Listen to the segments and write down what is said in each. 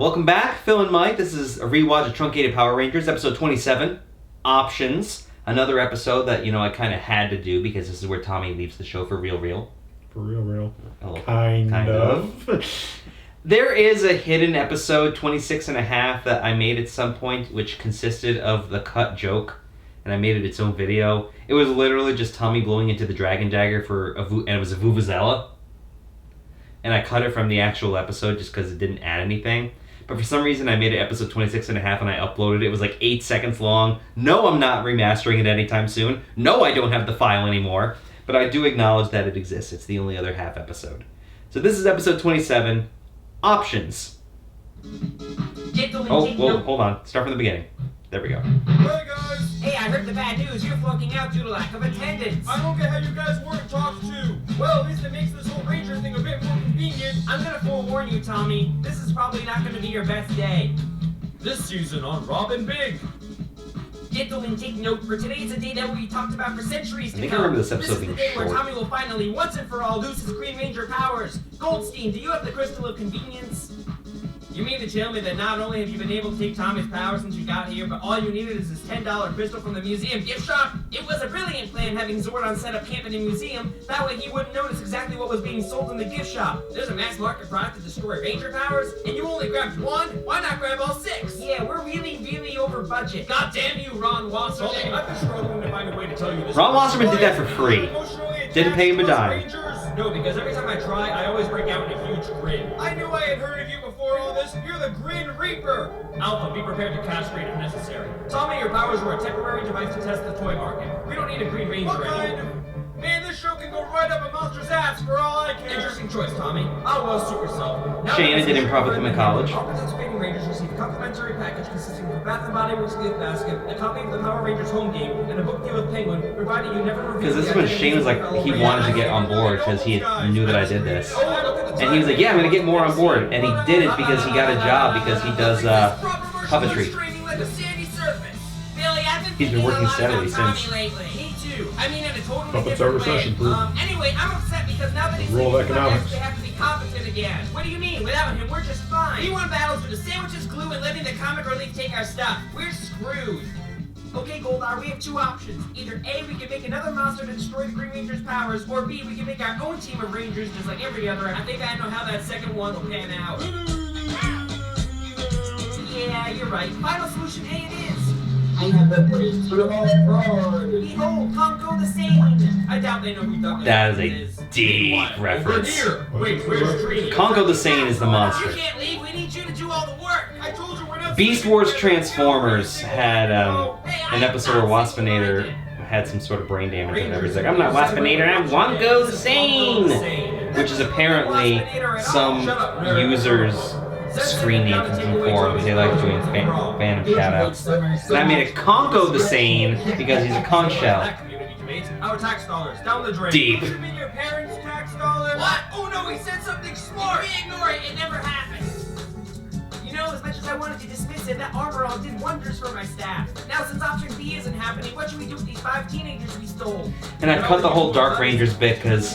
Welcome back, Phil and Mike. This is a rewatch of Truncated Power Rangers, episode 27, Options. Another episode that, I kind of had to do because this is where Tommy leaves the show for real. For real. Oh, kind of. There is a hidden episode, 26 and a half, that I made at some point, which consisted of the cut joke, and I made it its own video. It was literally just Tommy blowing into the Dragon Dagger and it was a Vuvuzela. And I cut it from the actual episode just because it didn't add anything. But for some reason, I made it episode 26 and a half and I uploaded it. It was like 8 seconds long. No, I'm not remastering it anytime soon. No, I don't have the file anymore. But I do acknowledge that it exists. It's the only other half episode. So this is episode 27, Options. Oh, whoa, hold on. Start from the beginning. There we go. Hey guys! Hey, I heard the bad news. You're flunking out due to lack of attendance. I don't get how you guys weren't talked to. Well, at least it makes this whole Ranger thing a bit more convenient. I'm gonna forewarn you, Tommy. This is probably not gonna be your best day. This season on Robin Big. Gentlemen, take note. For today, it's a day that will be talked about for centuries to come. I think I remember this episode is the being day where short. Tommy will finally, once and for all, lose his Green Ranger powers. Goldstein, do you have the Crystal of Convenience? You mean to tell me that not only have you been able to take Tommy's powers since you got here, but all you needed is this $10 crystal from the museum gift shop? It was a brilliant plan having Zordon set up camp in a museum. That way he wouldn't notice exactly what was being sold in the gift shop. There's a mass market product to destroy Ranger powers, and you only grabbed one? Why not grab all 6? Yeah, we're really over budget. God damn you, Ron Wasserman. I've been struggling to find a way to tell you this. Ron Wasserman did that for free. Didn't pay him a dime. No, because every time I try, I always break out in a huge grin. I knew I had heard of you before all this. You're the Grin Reaper. Alpha, be prepared to castrate if necessary. Tommy, your powers were a temporary device to test the toy market. We don't need a Green Ranger anymore. Man, this show can go right up a monster's ass for all I care. Interesting choice, Tommy. Oh, well, suit yourself. Shayna did improv with him in college. All participating Rangers receive a complimentary package consisting of a Bath & Body Works gift basket, a copy of the Power Rangers home game, and a book deal with Penguin, providing you never reveal. Because this is when Shane was like, he wanted to get on board because he knew that I did this. And he was like, yeah, I'm going to get more on board. And he did it because he got a job because he does puppetry. He's been working steadily since. I mean, in a totally Puppets different are recession way. proof. Anyway, I'm upset because now that he's Rule of leaving, economics. they have to be competent again. What do you mean? Without him, we're just fine. We won battles with the sandwiches, glue, and letting the comic relief take our stuff. We're screwed. Okay, Goldar, we have 2 options. Either A, we can make another monster to destroy the Green Ranger's powers, or B, we can make our own team of Rangers just like every other. I think I know how that second one will pan out. Yeah, you're right. Final solution A it is. I have the bridge to the board. Behold, Congo the Sane. I doubt they know who Doug That is is. a deep reference. Here. Wait, where's Tree? Congo the Sane is the You monster. can't leave. We need you to do all the work. I told you we're not. Beast Wars Transformers had an episode where Waspinator had some sort of brain damage or whatever. He's like, I'm not Waspinator, I'm Congo the Sane! Which is apparently some users' screen name from some forums. They like doing fan shoutouts. And I made a Congo the Sane because he's a conch shell. Our tax dollars down the drain. Deep. You mean your parents' tax dollars? What? Oh no, he said something smart. We ignore it. It never happened. You know, as much as I wanted to dismiss it, that armor all did wonders for my staff. Now, since option B isn't happening, what should we do with these 5 teenagers we stole? And I cut the whole Dark Rangers bit because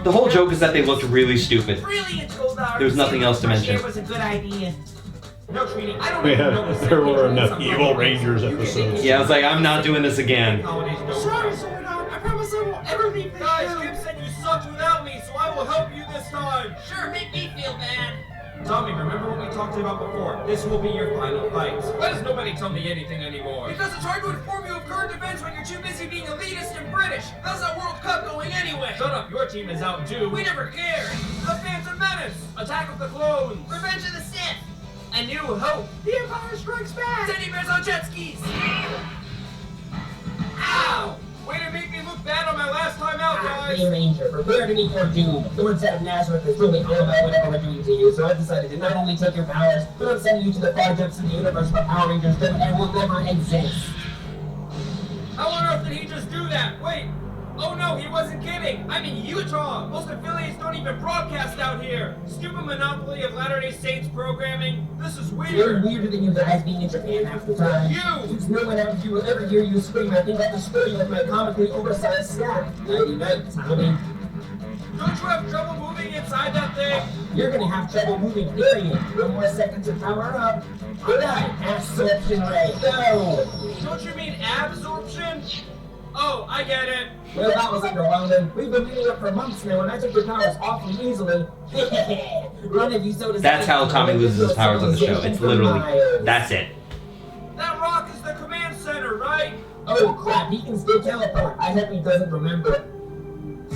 the whole joke is that they looked really stupid. Brilliant, Goldar. There was nothing else to mention. It was a good idea. No, Trini, I don't even know Yeah, the there were second enough one. Evil Rangers episodes. Yeah, I was like, I'm not doing this again. Sorry, Zordon. I promise I won't ever leave this Guys, show. Kim said you sucked without me, so I will help you this time. Sure, make me feel bad. Tommy, remember what we talked about before? This will be your final fight. Why does nobody tell me anything anymore? Because it's hard to inform you of current events when you're too busy being elitist and British. How's that World Cup going anyway? Shut up, your team is out too. We never cared. The Phantom Menace! Attack of the Clones! Revenge of the Sith. A New Hope. The Empire Strikes Back. Teddy bears on jet skis. Ow! Way to make me look bad on my last time out, guys! Green Ranger, prepare to meet your doom. The Lord said of Nazareth is really all about whatever we're doing to you, so I've decided to not only take your powers, but I'm sending you to the far depths of the universe where Power Rangers don't and will never exist. How on earth did he just do that? Wait! Oh no, he wasn't kidding! I'm in Utah! Most affiliates don't even broadcast out here! Stupid monopoly of Latter-day Saints programming! This is You're weird! weirder than you guys being in Japan half the time. You! Since no one else will ever hear you scream, I think I'll destroy you with my comically oversized staff. Nighty night, Tommy. Don't you have trouble moving inside that thing? You're gonna have trouble moving, period. One more second to power up. Good night, absorption ray, go! Don't you mean absorption? Oh, I get it. Well, that was underwhelming. We've been meeting up for months now, and I took your powers awfully easily. Run if you so desire. That's how Tommy loses his powers on the show. It's literally, that's it. That rock is the command center, right? Oh crap, he can still teleport. I hope he doesn't remember.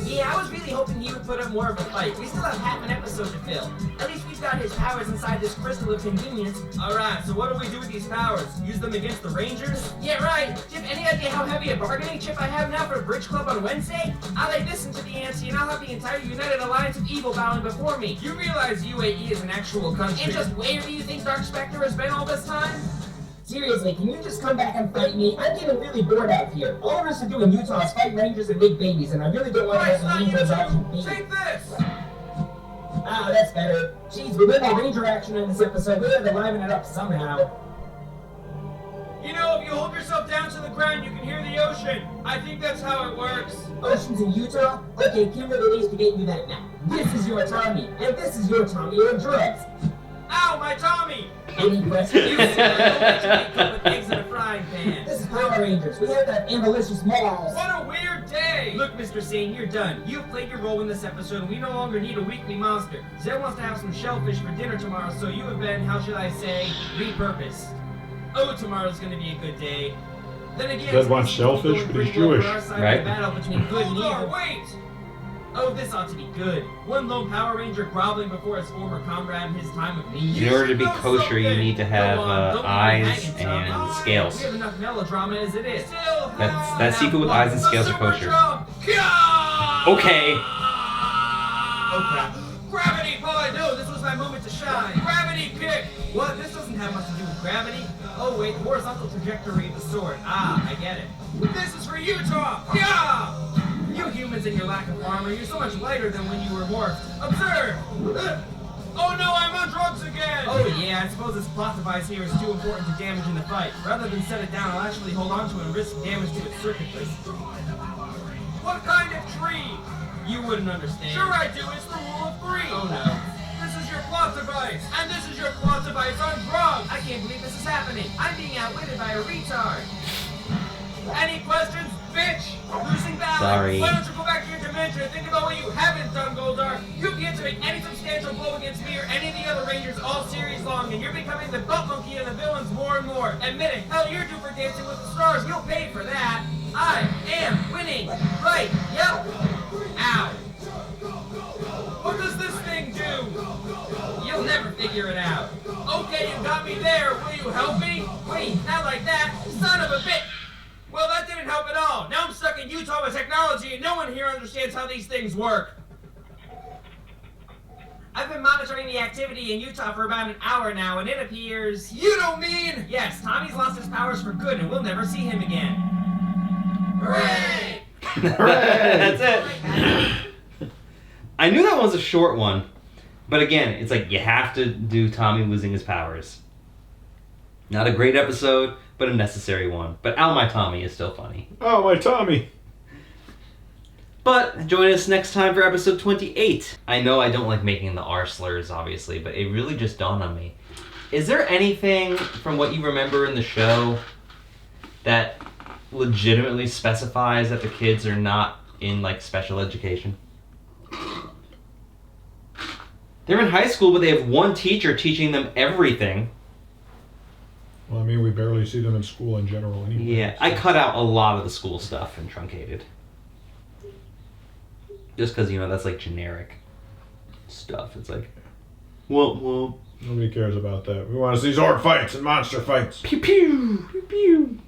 Yeah, I was really hoping he would put up more of a fight. We still have half an episode to fill. At least we've got his powers inside this crystal of convenience. Alright, so what do we do with these powers? Use them against the Rangers? Yeah, right. Do you have any idea how heavy a bargaining chip I have now for Bridge Club on Wednesday? I'll lay this into the ante and I'll have the entire United Alliance of Evil bowing before me. You realize UAE is an actual country? And just where do you think Dark Spectre has been all this time? Seriously, can you just come back and fight me? I'm getting really bored out here. All of us to do in Utah is fight rangers and make babies, and I really don't want to Right, have not the you rangers option two! B. Take this! Ah, that's better. Jeez, we made more ranger action in this episode. We had to liven it up somehow. You know, if you hold yourself down to the ground, you can hear the ocean. I think that's how it works. Oceans in Utah? Okay, Kimberly needs to get you that now. This is your Tommy, and this is your Tommy on drugs. Ow, my Tommy! Any questions? You silly cook with eggs in a frying pan. This is Power Rangers. We have to have ambulicious malls. What a weird day! Look, Mr. Sane, you're done. You've played your role in this episode, and we no longer need a weekly monster. Zed wants to have some shellfish for dinner tomorrow, so you have been, how should I say, repurposed. Oh, tomorrow's gonna be a good day. Then again, Zed wants shellfish, but he's Jewish, right? Battle between good and Hold on, evil. wait! Oh, this ought to be good. One lone Power Ranger groveling before his former comrade in his time of need. In order to be know kosher, you something. need to have Go on, don't be eyes hanging, Tommy. and scales. We have enough melodrama as it is. Still That's seafood with eyes and scales are kosher. Okay. Oh crap. Gravity punch! No, this was my moment to shine. Gravity kick! What? This doesn't have much to do with gravity. Oh wait, horizontal trajectory of the sword. Ah, I get it. This is for Utah! Yeah! You humans and your lack of armor, you're so much lighter than when you were morphed. Observe! Oh no, I'm on drugs again! Oh yeah, I suppose this plot device here is too important to damage in the fight. Rather than set it down, I'll actually hold on to it and risk damage to its circuitry. What kind of tree? You wouldn't understand. Sure I do, it's the rule of three! Oh no. This is your plot device! And this is your plot device on drugs! I can't believe this is happening. I'm being outwitted by a retard. Any questions, bitch? Losing balance. Sorry. Why don't you go back to your dimension and think about what you haven't done, Goldar? You've yet to make any substantial blow against me or any of the other Rangers all series long, and you're becoming the butt monkey of the villains more and more. Admit it, hell, you're due for Dancing with the Stars. You'll pay for that. I am winning. Right. Yep. Ow. What does this thing do? You'll never figure it out. Okay, you got me there. Will you help me? Wait, not like that. Son of a bitch. Well, that didn't help at all. Now I'm stuck in Utah with technology, and no one here understands how these things work. I've been monitoring the activity in Utah for about an hour now, and it appears... You don't mean... Yes, Tommy's lost his powers for good, and we'll never see him again. Hooray! That's it. I knew that was a short one, but again, it's like you have to do Tommy losing his powers. Not a great episode, but a necessary one. But Ow My Tommy is still funny. Oh, my Tommy. But join us next time for episode 28. I know I don't like making the R slurs, obviously, but it really just dawned on me. Is there anything from what you remember in the show that legitimately specifies that the kids are not in, like, special education? They're in high school, but they have one teacher teaching them everything. Well, I mean, we barely see them in school in general anyway. Yeah, I cut out a lot of the school stuff in Truncated. Just because, you know, that's like generic stuff. It's like, well. Nobody cares about that. We want to see Zord fights and monster fights. Pew pew, pew pew.